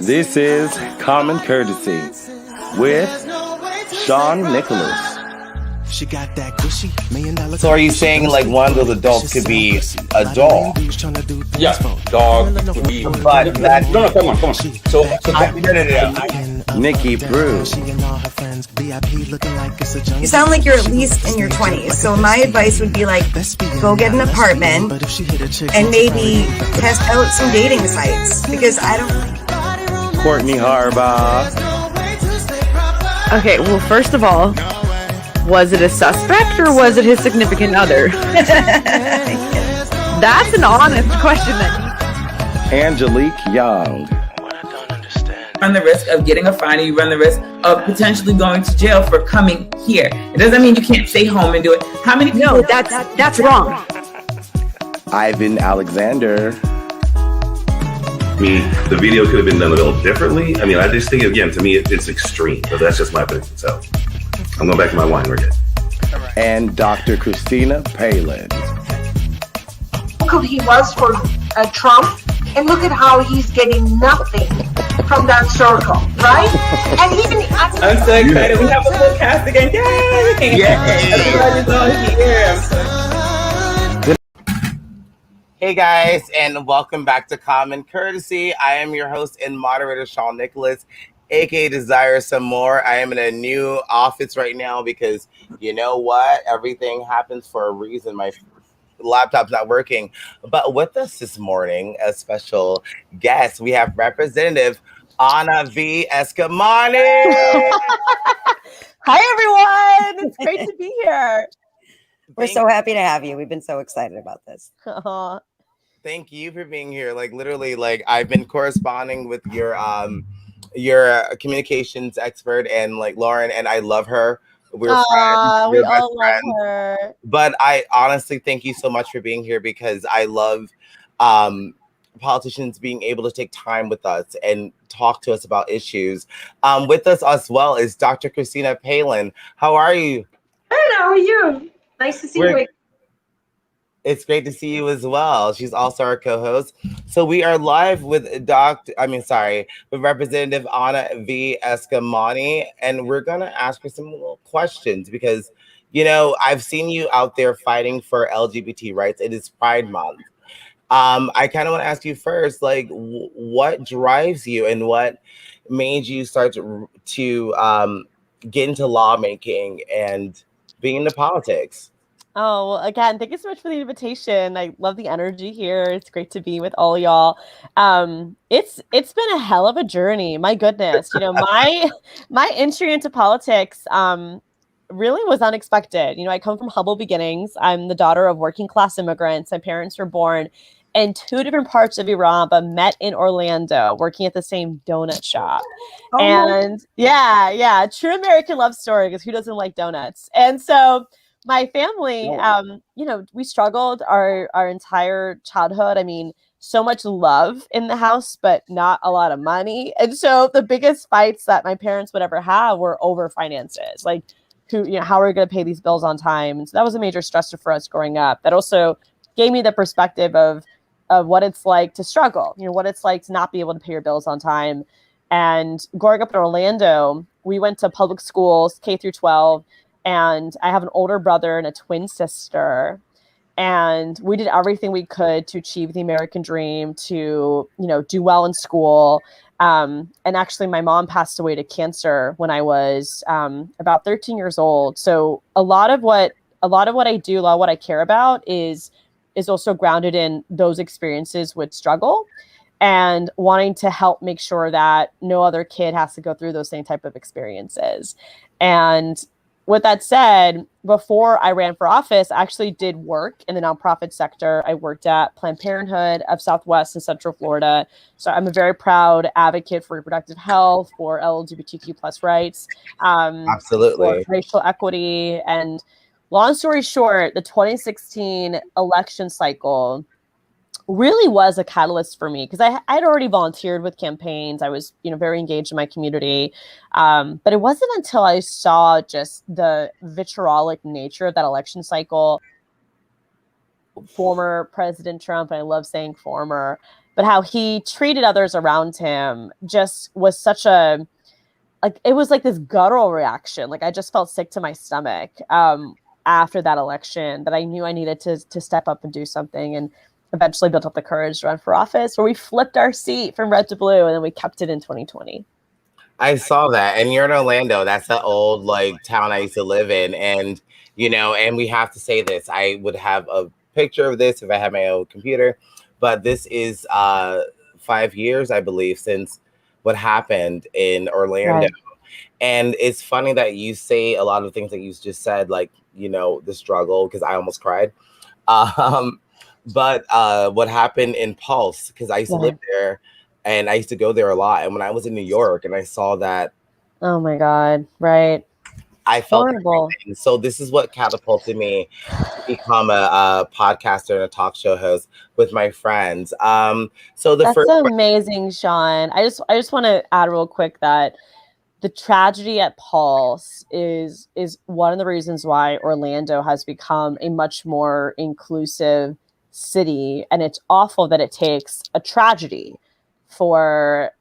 This is Common Courtesy with Sean Nicholas. She got that gushy $1 million. So are you saying like one of those adults could be a dog? Yeah, dog could be. But that No, come on. So no. Nikki Brew. You sound like you're at least in your 20s. So my advice would be like, go get an apartment and maybe test out some dating sites because I don't. Courtney Harbaugh. Okay, well, first of all, was it a suspect or was it his significant other? That's an honest question. Angelique Young. Run the risk of getting a fine, or you run the risk of potentially going to jail for coming here. It doesn't mean you can't stay home and do it. How many people? No, that's wrong. Ivan Alexander. I mean, the video could have been done a little differently. I mean, I just think, again, to me, it's extreme. But that's just my opinion. So I'm going back to my wine. We're good. And Dr. Christina Palin. Look who he was for Trump, and look at how he's getting nothing from that circle, right? And even I'm so excited. We have a full cast again. Yay! Everybody's on here. Hey guys, and welcome back to Common Courtesy. I am your host and moderator, Sean Nicholas, aka Desire Some More. I am in a new office right now because you know what? Everything happens for a reason. My laptop's not working. But with us this morning, a special guest, we have Representative Ana V. Eskamani. Hi, everyone. It's great to be here. We're so happy to have you. We've been so excited about this. Thank you for being here. Like literally, like I've been corresponding with your communications expert and like Lauren, and I love her. We're friends. We all love her. But I honestly thank you so much for being here because I love politicians being able to take time with us and talk to us about issues. With us as well is Dr. Christina Palin. How are you? Good, how are you? Nice to see you. It's great to see you as well. She's also our co-host. So we are live with with Representative Ana V. Eskamani, and we're gonna ask her some little questions because, you know, I've seen you out there fighting for LGBT rights. It is Pride Month. I kind of want to ask you first, like, what drives you and what made you start to get into lawmaking and being into politics? Oh, well, again, thank you so much for the invitation. I love the energy here. It's great to be with all y'all. It's been a hell of a journey. My goodness, you know, my entry into politics really was unexpected. You know, I come from humble beginnings. I'm the daughter of working class immigrants. My parents were born in two different parts of Iran, but met in Orlando, working at the same donut shop. Oh. And yeah, true American love story, because who doesn't like donuts? And so my family, you know, we struggled our entire childhood. I mean, so much love in the house, but not a lot of money. And so the biggest fights that my parents would ever have were over finances, like how are we going to pay these bills on time? And so that was a major stressor for us growing up. That also gave me the perspective of what it's like to struggle, you know, what it's like to not be able to pay your bills on time. And growing up in Orlando, we went to public schools, K through 12. And I have an older brother and a twin sister. And we did everything we could to achieve the American dream, to, you know, do well in school. And actually, my mom passed away to cancer when I was about 13 years old. So a lot of what I do, a lot of what I care about is also grounded in those experiences with struggle and wanting to help make sure that no other kid has to go through those same type of experiences. And with that said, before I ran for office, I actually did work in the nonprofit sector. I worked at Planned Parenthood of Southwest and Central Florida. So I'm a very proud advocate for reproductive health, for LGBTQ plus rights, absolutely, for racial equity. And long story short, the 2016 election cycle really was a catalyst for me because I'd already volunteered with campaigns. I was, you know, very engaged in my community. But it wasn't until I saw just the vitriolic nature of that election cycle former President Trump, and I love saying former, but how he treated others around him just was such a, like, it was like this guttural reaction. Like, I just felt sick to my stomach after that election, that I knew I needed to step up and do something, and eventually built up the courage to run for office, where we flipped our seat from red to blue, and then we kept it in 2020. I saw that. And you're in Orlando. That's the old like town I used to live in. And, you know, and we have to say this. I would have a picture of this if I had my own computer. But this is 5 years, I believe, since what happened in Orlando. Right. And it's funny that you say a lot of things that you just said, like, you know, the struggle, because I almost cried. But what happened in Pulse, because I used to live there and I used to go there a lot. And when I was in New York and I saw that. Oh my God, right. I felt horrible. Everything. So this is what catapulted me to become a podcaster and a talk show host with my friends. So the That's first amazing, Sean. I just want to add real quick that the tragedy at Pulse is one of the reasons why Orlando has become a much more inclusive city, and it's awful that it takes a tragedy for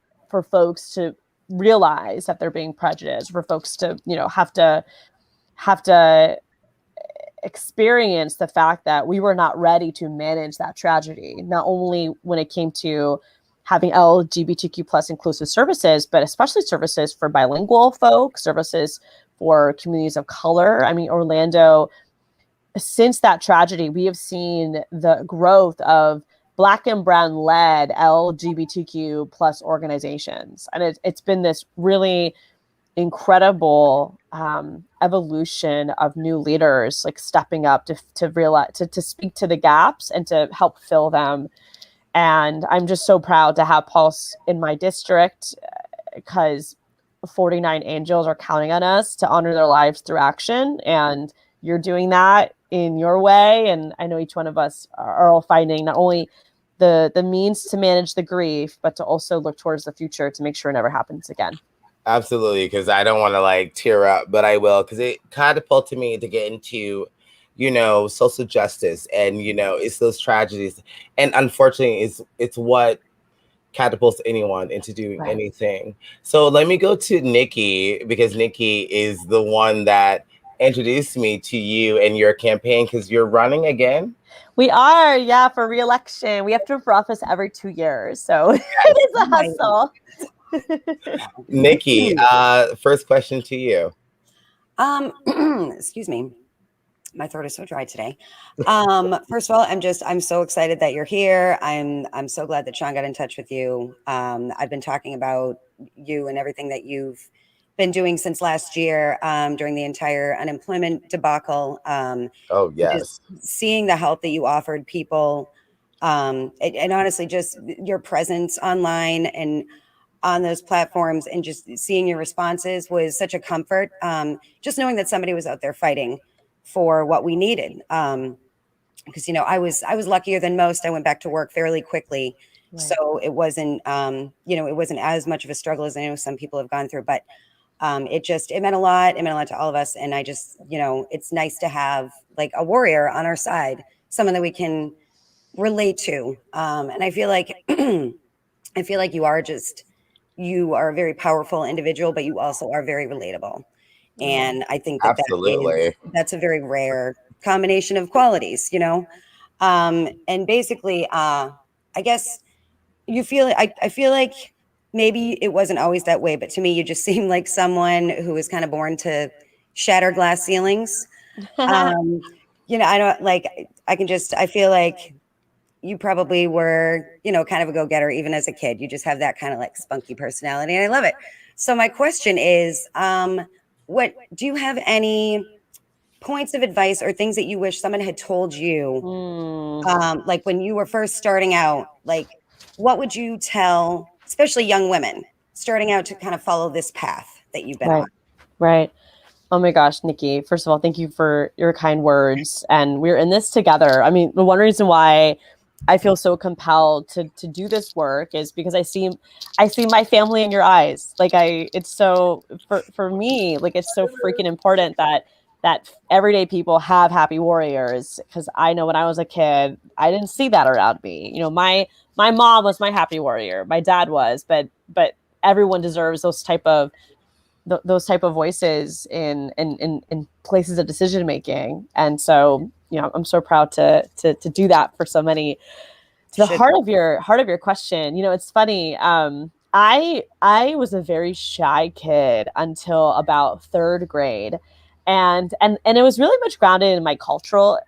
folks to realize that they're being prejudiced, for folks to, you know, have to experience the fact that we were not ready to manage that tragedy, not only when it came to having LGBTQ plus inclusive services, but especially services for bilingual folks, services for communities of color. I mean, Orlando, since that tragedy, we have seen the growth of Black and brown led LGBTQ plus organizations. And it's been this really incredible evolution of new leaders, like stepping up to realize, to speak to the gaps and to help fill them. And I'm just so proud to have Pulse in my district, because 49 angels are counting on us to honor their lives through action. And you're doing that in your way. And I know each one of us are all finding not only the means to manage the grief, but to also look towards the future to make sure it never happens again. Absolutely, because I don't want to like tear up, but I will, because it catapulted me to get into, you know, social justice, and you know, it's those tragedies, and unfortunately, it's what catapults anyone into doing anything. So let me go to Nikki, because Nikki is the one that introduced me to you and your campaign, because you're running again. We are, yeah, for re-election. We have to run for office every 2 years, so it is a hustle. Nikki, first question to you. Excuse me. My throat is so dry today. First of all, I'm so excited that you're here. I'm so glad that Sean got in touch with you. I've been talking about you and everything that you've been doing since last year, during the entire unemployment debacle. Oh, yes. Just seeing the help that you offered people, and honestly, just your presence online and on those platforms, and just seeing your responses was such a comfort. Just knowing that somebody was out there fighting for what we needed. Because, you know, I was luckier than most. I went back to work fairly quickly. Right. So it wasn't, you know, it wasn't as much of a struggle as I know some people have gone through, but it meant a lot. It meant a lot to all of us. And I just, you know, it's nice to have like a warrior on our side, someone that we can relate to. And I feel like, you are a very powerful individual, but you also are very relatable. And I think that's a very rare combination of qualities, you know? And basically, I guess I feel like maybe it wasn't always that way, but to me, you just seem like someone who was kind of born to shatter glass ceilings. You know, I feel like you probably were, you know, kind of a go-getter even as a kid. You just have that kind of like spunky personality, and I love it. So my question is, what do you have any points of advice or things that you wish someone had told you, like when you were first starting out? Like, what would you tell, especially young women starting out, to kind of follow this path that you've been on? Right. Oh my gosh, Nikki, first of all, thank you for your kind words. And we're in this together. I mean, the one reason why I feel so compelled to do this work is because I see my family in your eyes. Like it's so, for me, like it's so freaking important that everyday people have happy warriors, because I know when I was a kid, I didn't see that around me. My mom was my happy warrior, my dad was, but everyone deserves those type of voices in places of decision making. And so, I'm so proud to do that for so many. To the heart of your question, it's funny. I was a very shy kid until about third grade, and it was really much grounded in my cultural,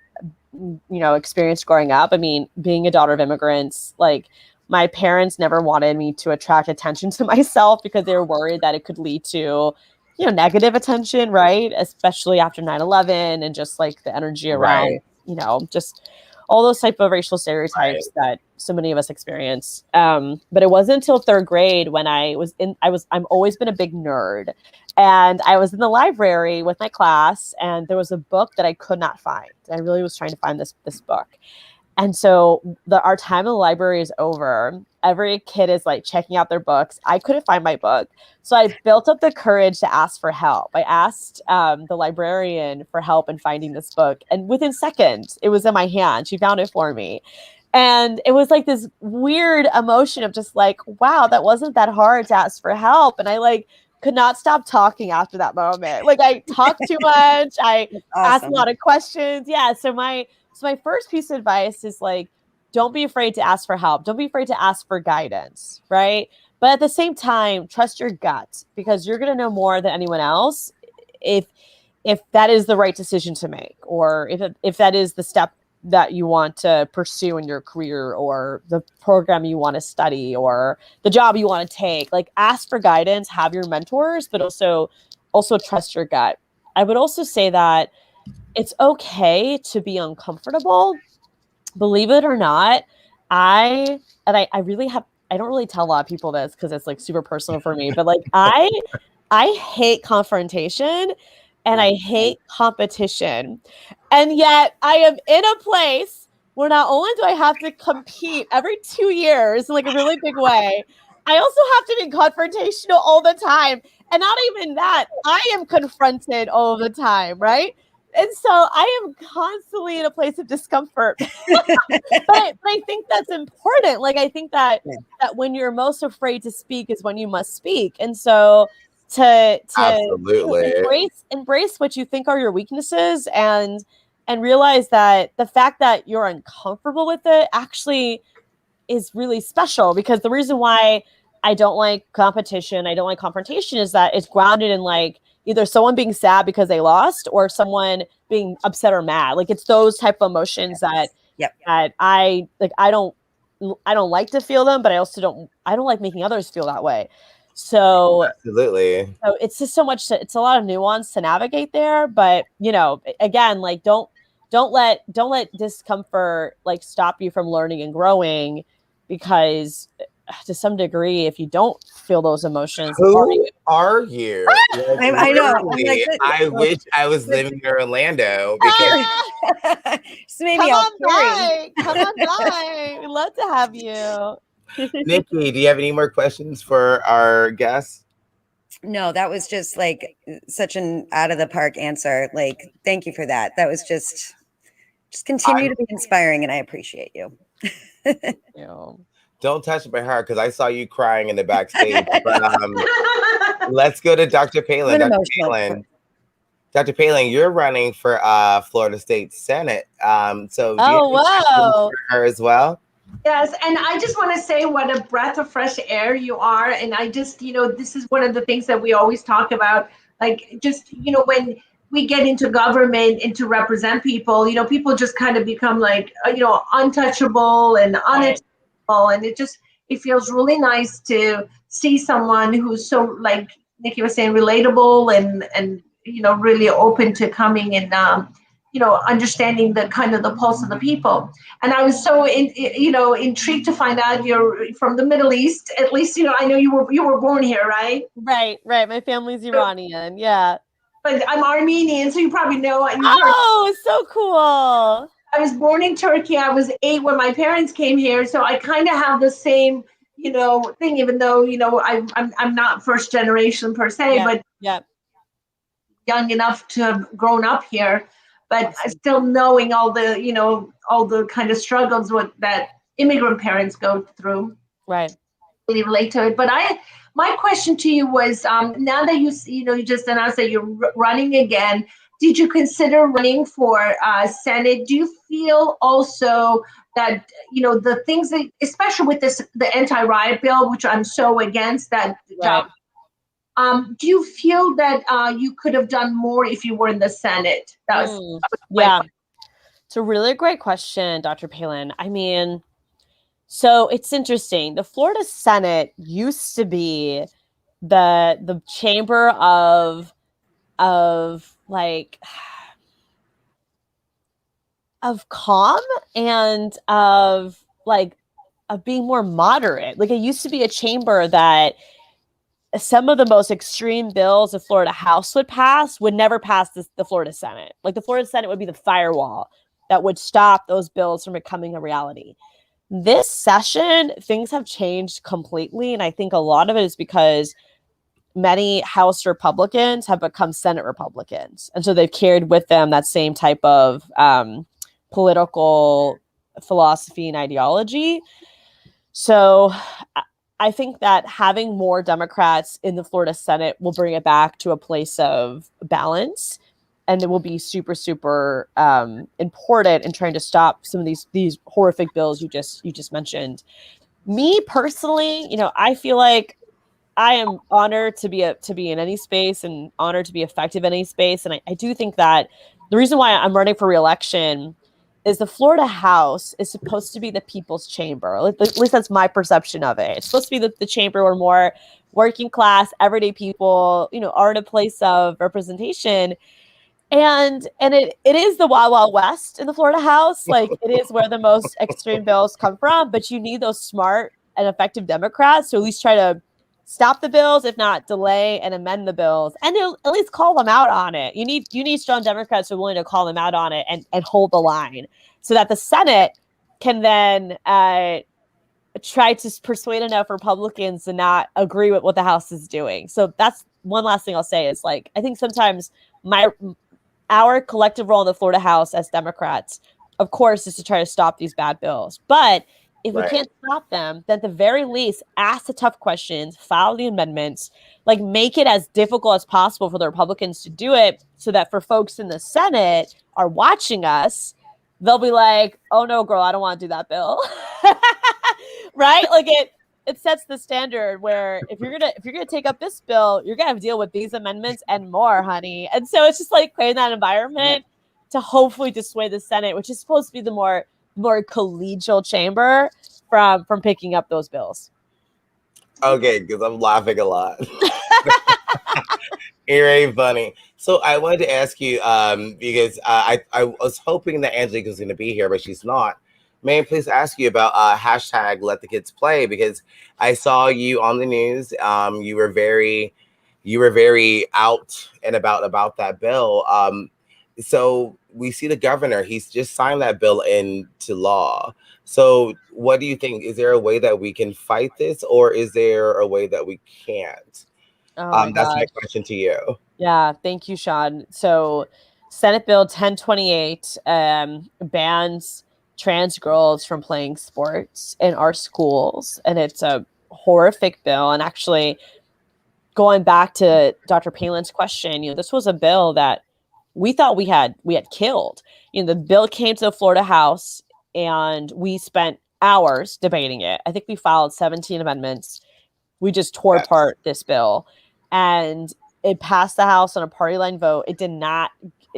experience growing up. I mean, being a daughter of immigrants, like, my parents never wanted me to attract attention to myself because they were worried that it could lead to, negative attention, right? Especially after 9/11 and just like the energy around, just all those type of racial stereotypes that so many of us experience. But it wasn't until third grade when I've always been a big nerd. And I was in the library with my class, and there was a book that I could not find. I really was trying to find this book. And so our time in the library is over. Every kid is like checking out their books. I couldn't find my book. So I built up the courage to ask for help. I asked the librarian for help in finding this book. And within seconds, it was in my hand. She found it for me. And it was like this weird emotion of just like, wow, that wasn't that hard to ask for help. And I could not stop talking after that moment. Like, I talked too much. I asked a lot of questions. Yeah. So my first piece of advice is like, don't be afraid to ask for help. Don't be afraid to ask for guidance, right? But at the same time, trust your gut, because you're going to know more than anyone else if that is the right decision to make, or if that is the step that you want to pursue in your career, or the program you want to study, or the job you want to take. Like, ask for guidance, have your mentors, but also trust your gut. I would also say that it's okay to be uncomfortable. Believe it or not, I don't really tell a lot of people this because it's like super personal for me, but like I hate confrontation and I hate competition. And yet I am in a place where not only do I have to compete every 2 years in like a really big way, I also have to be confrontational all the time. And not even that, I am confronted all the time, right? And so I am constantly in a place of discomfort. but I think that's important. Like, I think that when you're most afraid to speak is when you must speak. And so to absolutely embrace what you think are your weaknesses, and realize that the fact that you're uncomfortable with it actually is really special, because the reason why I don't like competition, I don't like confrontation, is that it's grounded in like either someone being sad because they lost, or someone being upset or mad. Like, it's those type of emotions that I like. I don't like to feel them, but I don't like making others feel that way. So absolutely. So it's just so much. It's a lot of nuance to navigate there. But again, like, don't let discomfort like stop you from learning and growing, because to some degree, if you don't feel those emotions, who are you? Like, I know. I wish I was living in Orlando, because come on by. We'd love to have you. Nikki, do you have any more questions for our guests? No, that was just like such an out of the park answer. Like, thank you for that. That was just continue to be inspiring, and I appreciate you. Don't touch my heart, because I saw you crying in the backstage. But let's go to Dr. Palin. Dr. Palin, you're running for Florida State Senate. So do you wow, for her as well? Yes, and I just want to say what a breath of fresh air you are. And I just, this is one of the things that we always talk about. Like, just, when we get into government and to represent people, people just kind of become like, untouchable and unattainable. And it feels really nice to see someone who's so, like Nikki was saying, relatable and really open to coming and understanding the kind of the pulse of the people. And I was so intrigued to find out you're from the Middle East. At least I know you were born here, right? Right. My family's Iranian, yeah. But I'm Armenian, so you probably know. Oh, so cool. I was born in Turkey. I was 8 when my parents came here, so I kind of have the same, thing. Even though I'm not first generation per se, but young enough to have grown up here, but still knowing all the, all the kind of struggles that immigrant parents go through. Right. Really relate to it. But my question to you was, now that you just announced that you're running again, did you consider running for Senate? Do you feel also that, the things that, especially with the anti-riot bill, which I'm so against that right. Do you feel that you could have done more if you were in the Senate? That was yeah. It's a really great question, Dr. Palin. I mean, so it's interesting. The Florida Senate used to be the chamber of like of calm and of being more moderate. Like, it used to be a chamber that some of the most extreme bills the Florida House would pass would never pass the Florida Senate. Like, the Florida Senate would be the firewall that would stop those bills from becoming a reality. This session, things have changed completely. And I think a lot of it is because many House Republicans have become Senate Republicans. And so they've carried with them that same type of political philosophy and ideology. So I think that having more Democrats in the Florida Senate will bring it back to a place of balance. And it will be super, super important in trying to stop some of these horrific bills you just mentioned. Me personally, I feel like I am honored to be in any space and honored to be effective in any space. And I do think that the reason why I'm running for re-election is the Florida House is supposed to be the people's chamber. At least that's my perception of it. It's supposed to be the chamber where more working class, everyday people, are in a place of representation. And it is the Wild Wild West in the Florida House. Like, it is where the most extreme bills come from, but you need those smart and effective Democrats to at least try to stop the bills, if not delay and amend the bills, and at least call them out on it. You need strong Democrats who are willing to call them out on it and hold the line, so that the Senate can then try to persuade enough Republicans to not agree with what the House is doing. So that's one last thing I'll say is, like, I think sometimes our collective role in the Florida House as Democrats, of course, is to try to stop these bad bills. But if we can't stop them, then at the very least, ask the tough questions, file the amendments, like, make it as difficult as possible for the Republicans to do it, so that for folks in the Senate are watching us, they'll be like, oh no, girl, I don't want to do that bill. Right? Like, it sets the standard where if you're gonna take up this bill, you're gonna have to deal with these amendments and more, honey. And so it's just like creating that environment to hopefully dissuade the Senate, which is supposed to be the more collegial chamber, from picking up those bills. Okay, because I'm laughing a lot. You're very funny. So I wanted to ask you, because I was hoping that Angelique was going to be here, but she's not. May I please ask you about hashtag Let the Kids Play? Because I saw you on the news. You were very out and about that bill. So we see the governor, he's just signed that bill into law. So what do you think? Is there a way that we can fight this, or is there a way that we can't? That's my question to you. Yeah, thank you, Sean. So Senate Bill 1028 bans trans girls from playing sports in our schools. And it's a horrific bill. And actually, going back to Dr. Palin's question, this was a bill that we thought we had killed. The bill came to the Florida House and we spent hours debating it. I think we filed 17 amendments. We just tore apart this bill, and it passed the House on a party line vote. It did not,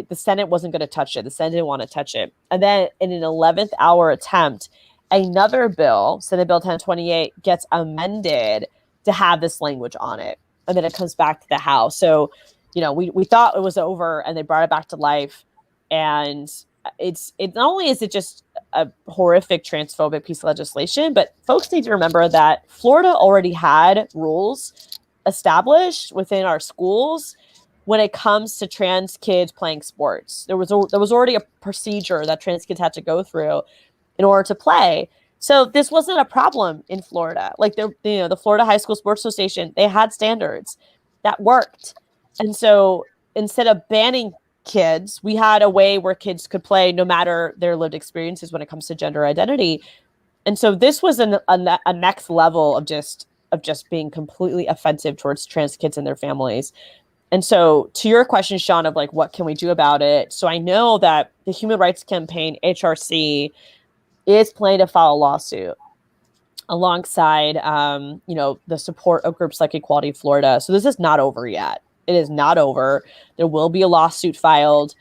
the Senate wasn't going to touch it. The Senate didn't want to touch it. And then in an 11th hour attempt, another bill, Senate Bill 1028, gets amended to have this language on it. And then it comes back to the House. So, we thought it was over, and they brought it back to life. And it not only is it just a horrific transphobic piece of legislation, but folks need to remember that Florida already had rules established within our schools when it comes to trans kids playing sports. There was already a procedure that trans kids had to go through in order to play. So this wasn't a problem in Florida. Like, the Florida High School Sports Association, they had standards that worked. And so instead of banning kids, we had a way where kids could play no matter their lived experiences when it comes to gender identity. And so this was a next level of just being completely offensive towards trans kids and their families. And so to your question, Sean, of like, what can we do about it? So I know that the Human Rights Campaign, HRC, is planning to file a lawsuit alongside, the support of groups like Equality Florida. So this is not over yet. It is not over. There will be a lawsuit filed.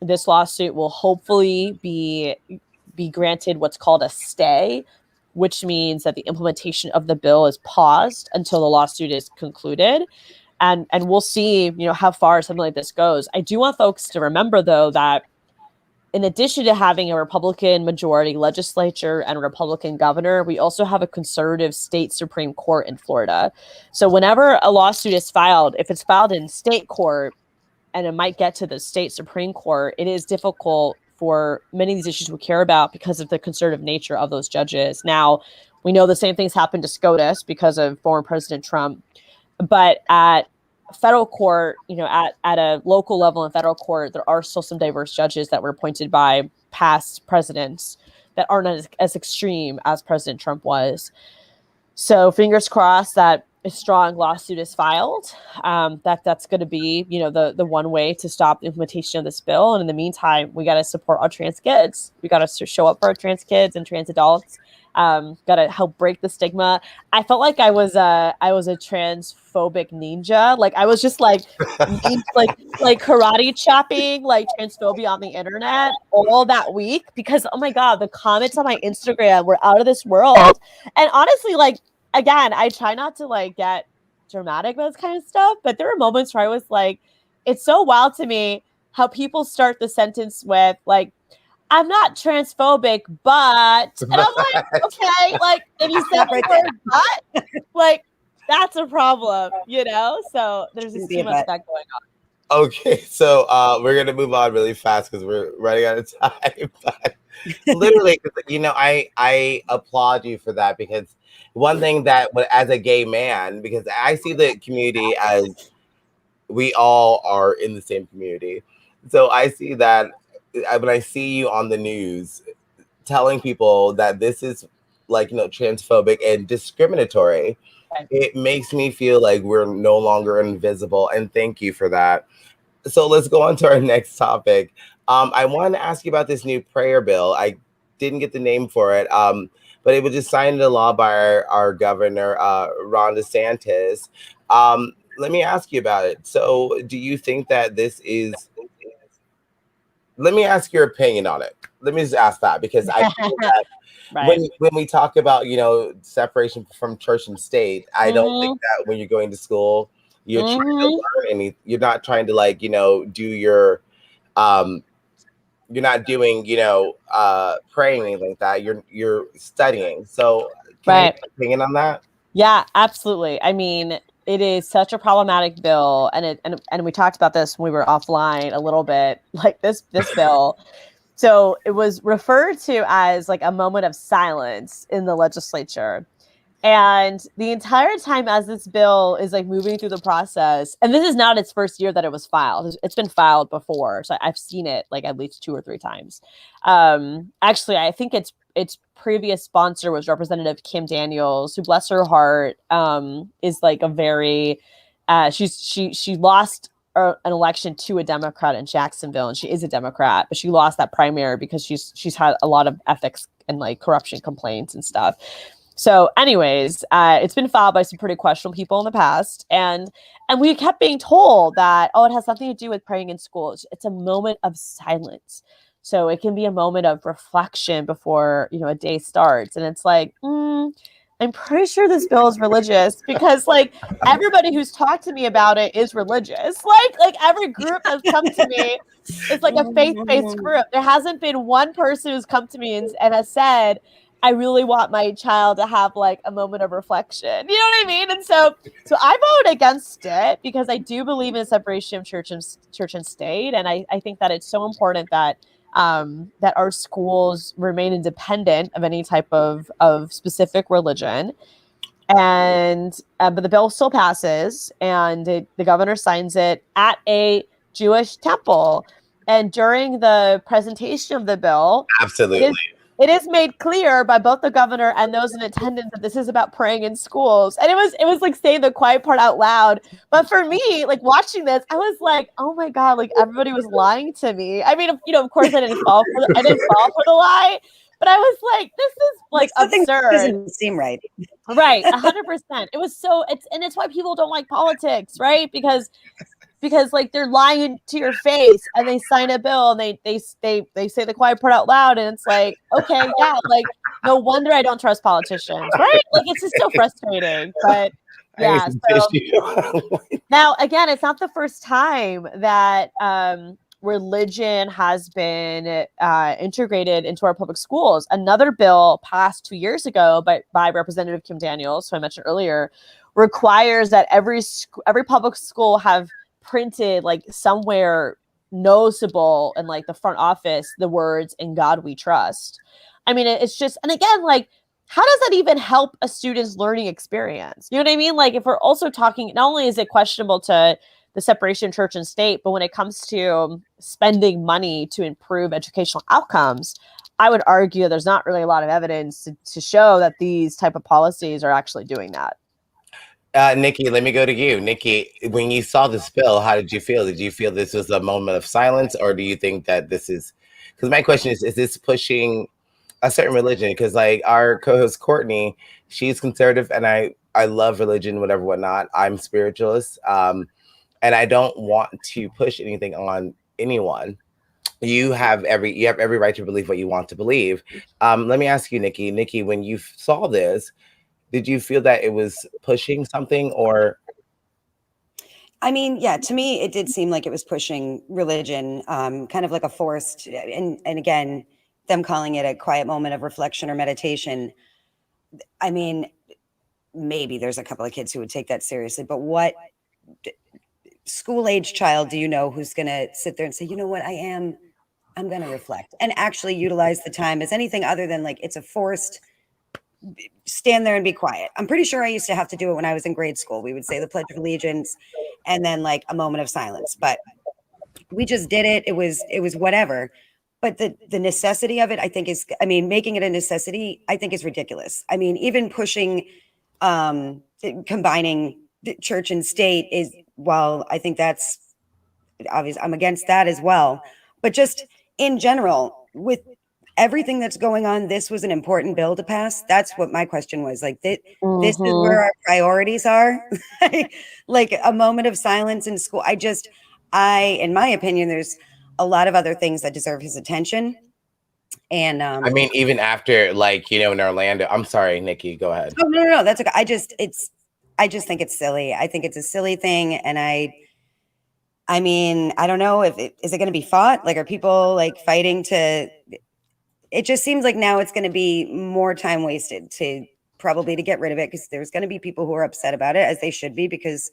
This lawsuit will hopefully be granted what's called a stay, which means that the implementation of the bill is paused until the lawsuit is concluded. And we'll see, how far something like this goes. I do want folks to remember, though, that in addition to having a Republican majority legislature and a Republican governor, we also have a conservative state Supreme Court in Florida. So whenever a lawsuit is filed, if it's filed in state court and it might get to the state Supreme Court, it is difficult for many of these issues we care about because of the conservative nature of those judges. Now, we know the same things happened to SCOTUS because of former President Trump. But at federal court, at a local level in federal court, there are still some diverse judges that were appointed by past presidents that aren't as extreme as President Trump was. So fingers crossed that a strong lawsuit is filed. That's going to be, the one way to stop the implementation of this bill. And in the meantime, we got to support our trans kids. We got to show up for our trans kids and trans adults. Got to help break the stigma. I felt like I was a transphobic ninja. Like I was just like karate chopping like transphobia on the internet all that week because, oh my God, the comments on my Instagram were out of this world. And honestly, like, again, I try not to like get dramatic about this kind of stuff, but there were moments where I was like, it's so wild to me how people start the sentence with like, I'm not transphobic, but, and I'm like, okay, like, if you said the word but, like, that's a problem, So there's just too much of that going on. Okay, so we're going to move on really fast because we're running out of time. But literally, I applaud you for that because one thing that, as a gay man, because I see the community as we all are in the same community. So I see that when I see you on the news telling people that this is like, transphobic and discriminatory, it makes me feel like we're no longer invisible. And thank you for that. So let's go on to our next topic. I wanted to ask you about this new prayer bill. I didn't get the name for it, but it was just signed into law by our governor, Ron DeSantis. Let me ask you about it. So do you think that this is... Let me ask your opinion on it. Let me just ask that because I feel that right. when we talk about, separation from church and state, I don't think that when you're going to school, you're trying to learn you're not trying to like, do your, you're not doing, praying or anything like that. You're studying. So can you have an opinion on that? Yeah, absolutely. I mean, it is such a problematic bill, and we talked about this when we were offline a little bit, like this bill. So it was referred to as like a moment of silence in the legislature. And the entire time as this bill is like moving through the process, and this is not its first year that it was filed. It's been filed before. So I've seen it like at least 2 or 3 times. Actually, I think its previous sponsor was Representative Kim Daniels, who, bless her heart, is like a very, she lost an election to a Democrat in Jacksonville, and she is a Democrat, but she lost that primary because she's had a lot of ethics and like corruption complaints and stuff. So anyways, it's been filed by some pretty questionable people in the past. And we kept being told that, it has nothing to do with praying in school. It's a moment of silence. So it can be a moment of reflection before, a day starts. And it's like, I'm pretty sure this bill is religious because like everybody who's talked to me about it is religious. Like every group that's come to me is like a faith-based group. There hasn't been one person who's come to me and has said, I really want my child to have like a moment of reflection. You know what I mean? And so I voted against it because I do believe in the separation of church and state. And I think that it's so important that that our schools remain independent of any type of specific religion. and but the bill still passes, and the governor signs it at a Jewish temple. And during the presentation of the bill, absolutely, it is made clear by both the governor and those in attendance that this is about praying in schools. And it was like saying the quiet part out loud. But for me, like watching this, I was like, oh my God, like everybody was lying to me. I mean, of course I didn't fall for the lie, but I was like, this is like absurd. Doesn't seem right. Right, 100%. It was it's why people don't like politics, right? Because like they're lying to your face, and they sign a bill, and they say the quiet part out loud, and it's like, okay, yeah, like no wonder I don't trust politicians, right? Like it's just so frustrating. But yeah, so now again, it's not the first time that religion has been integrated into our public schools. Another bill passed 2 years ago by Representative Kim Daniels, who I mentioned earlier, requires that every public school have printed like somewhere noticeable in like the front office the words "In God We Trust." I mean, it's just, and again, like, how does that even help a student's learning experience? You know what I mean? Like, if we're also talking, not only is it questionable to the separation of church and state, but when it comes to spending money to improve educational outcomes, I would argue there's not really a lot of evidence to show that these type of policies are actually doing that. Nikki, let me go to you. Nikki, when you saw this bill, how did you feel? Did you feel this was a moment of silence, or do you think that this is, because my question is this pushing a certain religion? Because like our co-host Courtney, she's conservative, and I love religion, whatever, whatnot. I'm spiritualist, and I don't want to push anything on anyone. You have every right to believe what you want to believe. Let me ask you, Nikki. Nikki, when you saw this, did you feel that it was pushing something, or? I mean, yeah, to me, it did seem like it was pushing religion, kind of like a forced, and again, them calling it a quiet moment of reflection or meditation. I mean, maybe there's a couple of kids who would take that seriously, but what school-age child do you know who's going to sit there and say, you know what, I'm going to reflect and actually utilize the time as anything other than like it's a forced stand there and be quiet? I'm pretty sure I used to have to do it when I was in grade school. We would say the Pledge of Allegiance and then like a moment of silence, but we just did it. It was whatever. But the necessity of it, I think making it a necessity, I think is ridiculous. I mean, even pushing, combining the church and state is, well, I think that's obvious. I'm against that as well. But just in general, with everything that's going on, this was an important bill to pass. That's what my question was. Like, this is where our priorities are. Like a moment of silence in school. In my opinion, there's a lot of other things that deserve his attention. And I mean, even after, like, in Orlando, I'm sorry, Nikki, go ahead. Oh, no, that's okay. I just think it's silly. I think it's a silly thing. And I mean, I don't know is it going to be fought? Like, are people like fighting to? It just seems like now it's going to be more time wasted to get rid of it, because there's going to be people who are upset about it, as they should be, because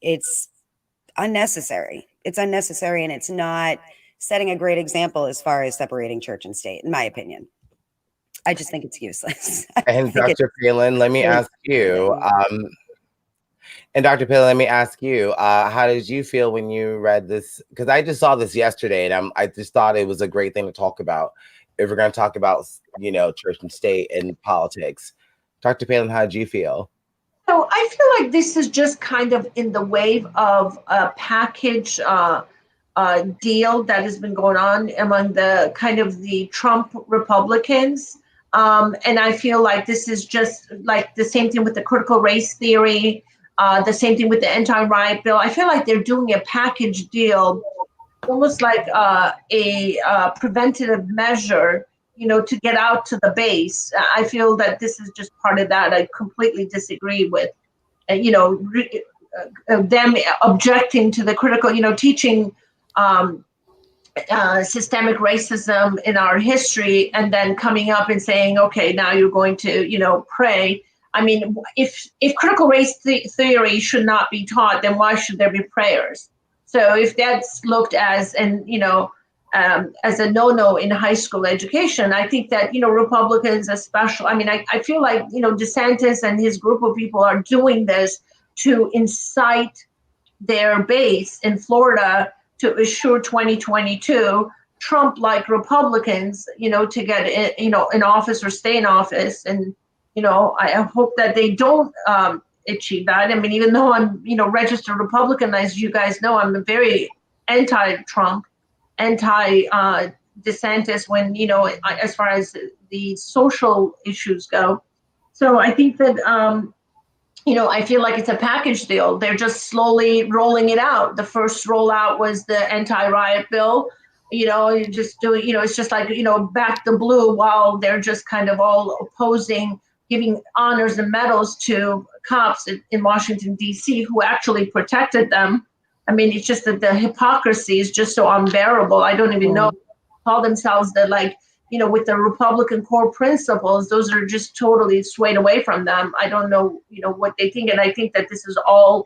it's unnecessary. It's unnecessary, and it's not setting a great example as far as separating church and state, in my opinion. I just think it's useless. And Dr. Palin, let me ask you. How did you feel when you read this? Because I just saw this yesterday, and I just thought it was a great thing to talk about. If we're going to talk about, church and state and politics. Dr. Palin, how did you feel? So I feel like this is just kind of in the wave of a package deal that has been going on among the Trump Republicans. And I feel like this is just like the same thing with the critical race theory, the same thing with the anti-riot bill. I feel like they're doing a package deal, almost like a preventative measure, to get out to the base. I feel that this is just part of that. I completely disagree with, them objecting to the critical, teaching systemic racism in our history, and then coming up and saying, okay, now you're going to, pray. I mean, if critical race theory should not be taught, then why should there be prayers? So if that's looked as as a no-no in high school education. I think that, Republicans especially, I feel like, DeSantis and his group of people are doing this to incite their base in Florida to assure 2022 Trump-like Republicans, to get, in office or stay in office. And, I hope that they don't achieve that. Even though I'm, registered Republican, as you guys know, I'm a very anti-Trump, anti-DeSantis when, as far as the social issues go. So I think that, I feel like it's a package deal. They're just slowly rolling it out. The first rollout was the anti-riot bill. Just doing, it's just like, back the blue while they're just kind of all opposing, giving honors and medals to cops in Washington, D.C., who actually protected them. It's just that the hypocrisy is just so unbearable. I don't even know, call themselves the, with the Republican core principles, those are just totally swayed away from them. I don't know, what they think. And I think that this is all,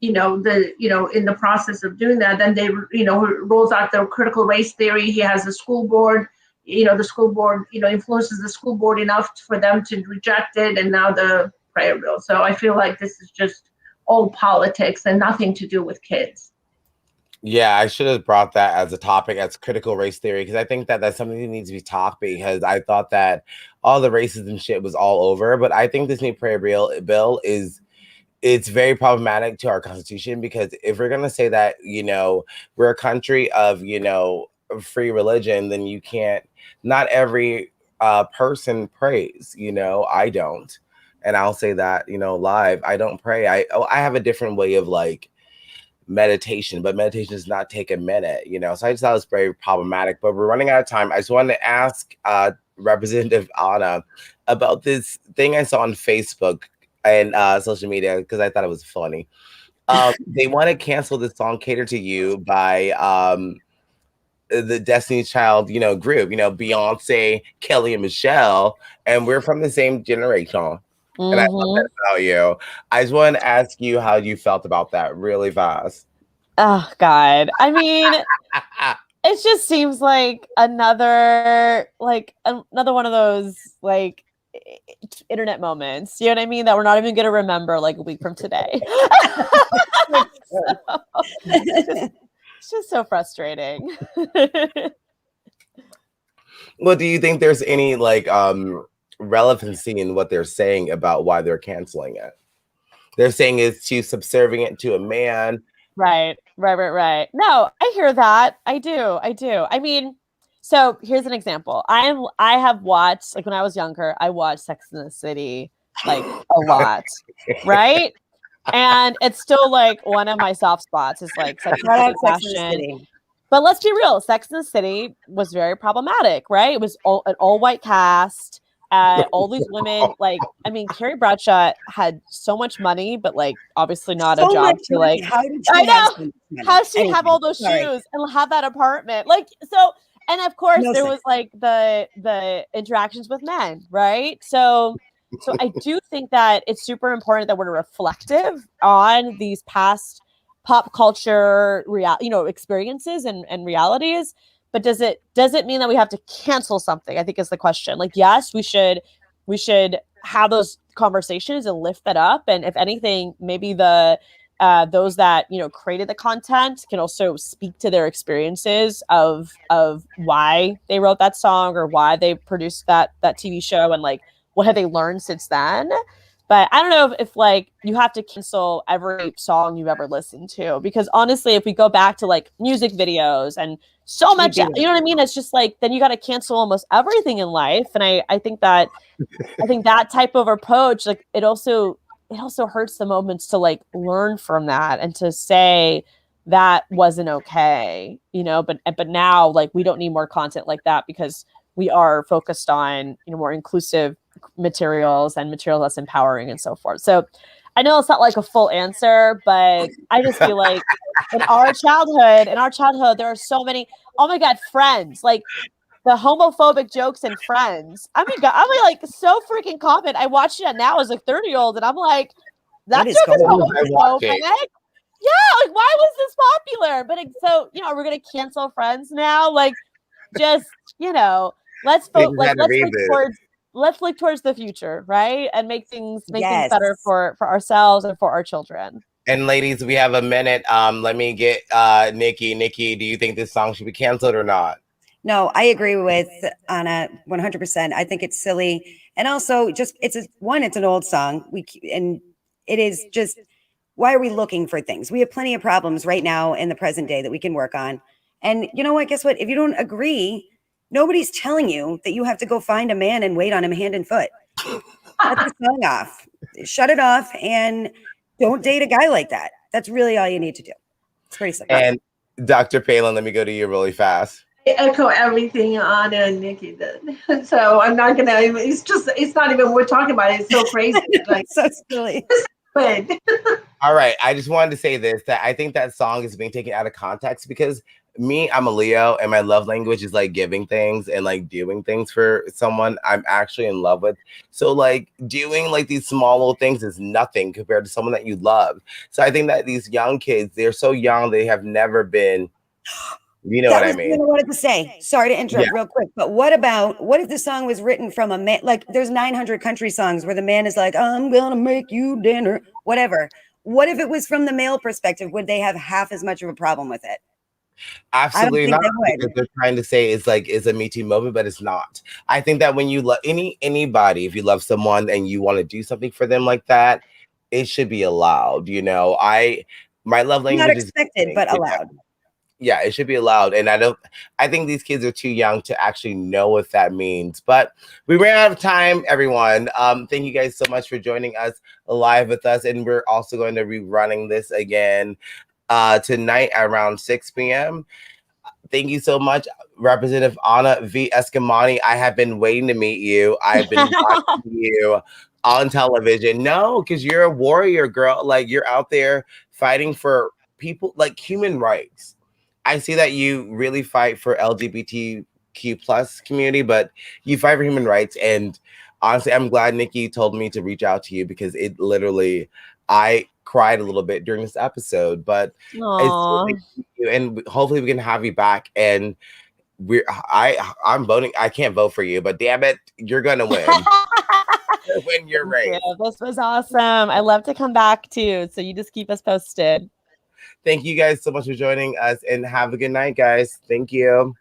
in the process of doing that. Then they, rolls out the critical race theory. He has a school board, the school board, influences the school board enough for them to reject it. And now the prayer bill. So I feel like this is just all politics and nothing to do with kids. Yeah, I should have brought that as a topic, as critical race theory, because I think that that's something that needs to be talked, because I thought that all the racism shit was all over. But I think this new prayer bill it's very problematic to our Constitution, because if we're going to say that, we're a country of, free religion, then you can't, not every person prays, I don't. And I'll say that, live, I don't pray. I have a different way of meditation, but meditation does not take a minute, so I just thought it was very problematic. But we're running out of time. I just wanted to ask Representative Anna about this thing I saw on Facebook and social media, because I thought it was funny. They want to cancel the song Cater to You by the Destiny's Child group, Beyonce, Kelly, and Michelle, and we're from the same generation. And I love that about you. I just wanted to ask you how you felt about that really fast. Oh, God. It just seems like another one of those internet moments. You know what I mean? That we're not even going to remember a week from today. It's just so frustrating. Well, do you think there's any relevancy in what they're saying about why they're canceling it? They're saying it's too subservient to a man. Right. No, I hear that. I do. So here's an example. I have watched, when I was younger, I watched Sex and the City a lot, right? And it's still one of my soft spots is sexual fashion. But let's be real, Sex and the City was very problematic, right? It was an all-white cast. All these women, Carrie Bradshaw had so much money, but obviously not a job to How did she I know. How she anyway, have all those shoes and have that apartment? And of course there was the interactions with men, right? So I do think that it's super important that we're reflective on these past pop culture experiences and realities. But does it mean that we have to cancel something? I think is the question. Yes, we should have those conversations and lift that up. And if anything, maybe the those that created the content can also speak to their experiences of why they wrote that song or why they produced that TV show and what have they learned since then. But I don't know if you have to cancel every song you've ever listened to, because honestly, if we go back to music videos and so much, you know what I mean? It's just then you got to cancel almost everything in life. And I think that type of approach, it also hurts the moments to learn from that and to say that wasn't okay, but now we don't need more content like that, because we are focused on more inclusive materials and material that's empowering and so forth. So I know it's not a full answer, but I just feel in our childhood, there are so many, oh my God, Friends, the homophobic jokes in Friends. I mean, God, I'm so freaking common. I watched it now as a 30-year-old and I'm that joke is homophobic. Yeah, like why was this popular? But so we're gonna cancel Friends now. Like, just let's vote. Like, let's look towards the future, right? And make things better for ourselves and for our children. And ladies, we have a minute. Let me get Nikki. Nikki, do you think this song should be canceled or not? No, I agree with Anna 100%. I think it's silly, and also just it's an old song. And it is just, why are we looking for things? We have plenty of problems right now in the present day that we can work on. And you know what? Guess what? If you don't agree, nobody's telling you that you have to go find a man and wait on him hand and foot. Cut the song off. Shut it off and don't date a guy like that. That's really all you need to do. It's pretty simple. And Dr. Palin, let me go to you really fast. I echo everything Anna and Nikki did. So I'm not gonna. It's not even worth talking about it. It's so crazy. Like so silly. All right, I just wanted to say this, that I think that song is being taken out of context because I'm a Leo, and my love language is like giving things and like doing things for someone I'm actually in love with. So like doing like these small little things is nothing compared to someone that you love. So I think that these young kids, they're so young, they have never been, you know what I mean? What I wanted to say. Sorry to interrupt real quick, but what if the song was written from a man? Like there's 900 country songs where the man is like, I'm gonna make you dinner, whatever. What if it was from the male perspective? Would they have half as much of a problem with it? Absolutely not. Because they're trying to say is a Me Too moment, but it's not. I think that when you love anybody, if you love someone and you want to do something for them like that, it should be allowed. My love language not expected, but allowed. Yeah, it should be allowed. And I think these kids are too young to actually know what that means. But we ran out of time, everyone. Thank you guys so much for joining us live with us. And we're also going to be running this again tonight around 6 p.m. Thank you so much, Representative Anna V. Eskamani. I have been waiting to meet you. I've been watching you on television. No, because you're a warrior, girl. Like, you're out there fighting for people, like human rights. I see that you really fight for LGBTQ plus community, but you fight for human rights. And honestly, I'm glad Nikki told me to reach out to you because it literally, I cried a little bit during this episode, but and hopefully we can have you back. And I'm voting. I can't vote for you, but damn it, you're gonna win. Win your race. Yeah, this was awesome. I love to come back too. So you just keep us posted. Thank you guys so much for joining us, and have a good night, guys. Thank you.